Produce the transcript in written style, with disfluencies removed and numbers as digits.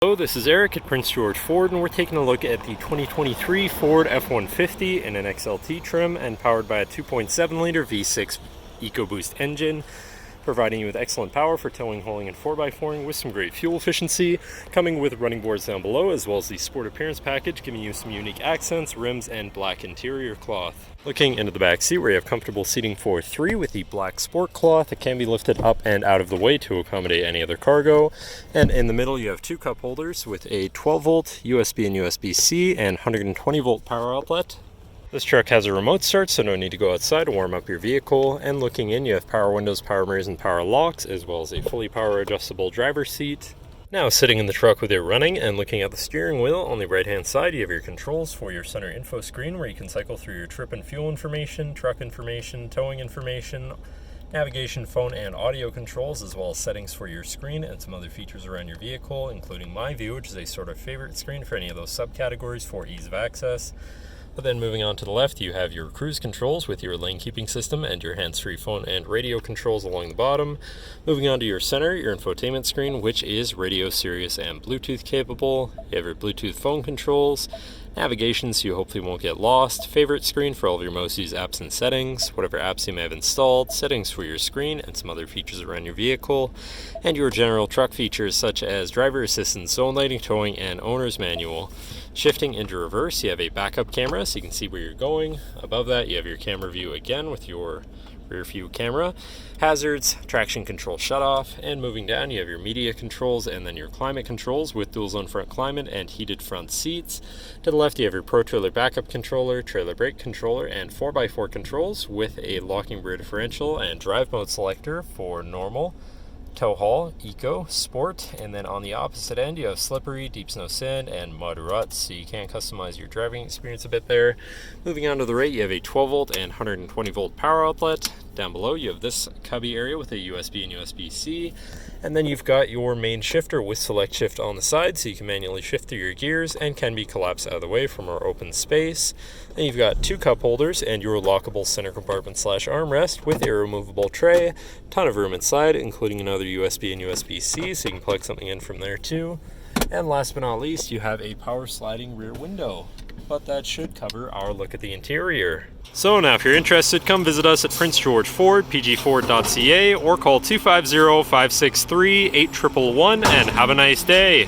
Hello, this is Eric at Prince George Ford, and we're taking a look at the 2023 Ford F-150 in an XLT trim and powered by a 2.7-liter V6 EcoBoost engine, providing you with excellent power for towing, hauling, and 4x4ing with some great fuel efficiency, coming with running boards down below, as well as the Sport Appearance package, giving you some unique accents, rims, and black interior cloth. Looking into the back seat, where you have comfortable seating for 3 with the black sport cloth that can be lifted up and out of the way to accommodate any other cargo. And in the middle, you have 2 cup holders with a 12-volt USB and USB-C and 120-volt power outlet. This truck has a remote start, so no need to go outside to warm up your vehicle. And looking in, you have power windows, power mirrors, and power locks, as well as a fully power adjustable driver's seat. Now, sitting in the truck with it running and looking at the steering wheel, on the right-hand side, you have your controls for your center info screen, where you can cycle through your trip and fuel information, truck information, towing information, navigation, phone, and audio controls, as well as settings for your screen and some other features around your vehicle, including My View, which is a sort of favorite screen for any of those subcategories for ease of access. But then moving on to the left, you have your cruise controls with your lane keeping system and your hands-free phone and radio controls along the bottom. Moving on to your center, your infotainment screen, which is radio, Sirius, and Bluetooth capable. You have your Bluetooth phone controls, navigation so you hopefully won't get lost, favorite screen for all of your most used apps and settings, whatever apps you may have installed, settings for your screen and some other features around your vehicle, and your general truck features such as driver assistance, zone lighting, towing, and owner's manual. Shifting into reverse, you have a backup camera so you can see where you're going. Above that, you have your camera view again with your rear view camera, hazards, traction control shutoff, and moving down, you have your media controls and then your climate controls with dual zone front climate and heated front seats. To the left, you have your Pro Trailer backup controller, trailer brake controller, and 4x4 controls with a locking rear differential and drive mode selector for normal, tow haul, eco, sport, and then on the opposite end you have slippery, deep snow sand, and mud ruts, so you can customize your driving experience a bit there. Moving on to the right, you have a 12-volt and 120-volt power outlet. Down below you have this cubby area with a USB and USB-C, and then you've got your main shifter with select shift on the side, so you can manually shift through your gears and can be collapsed out of the way for more open space. Then you've got 2 cup holders and your lockable center compartment / armrest with a removable tray. Ton of room inside, including another USB and USB-C, so you can plug something in from there too. And last but not least, you have a power sliding rear window. But that should cover our look at the interior. So now if you're interested, come visit us at Prince George Ford, pgford.ca, or call 250-563-8111 and have a nice day.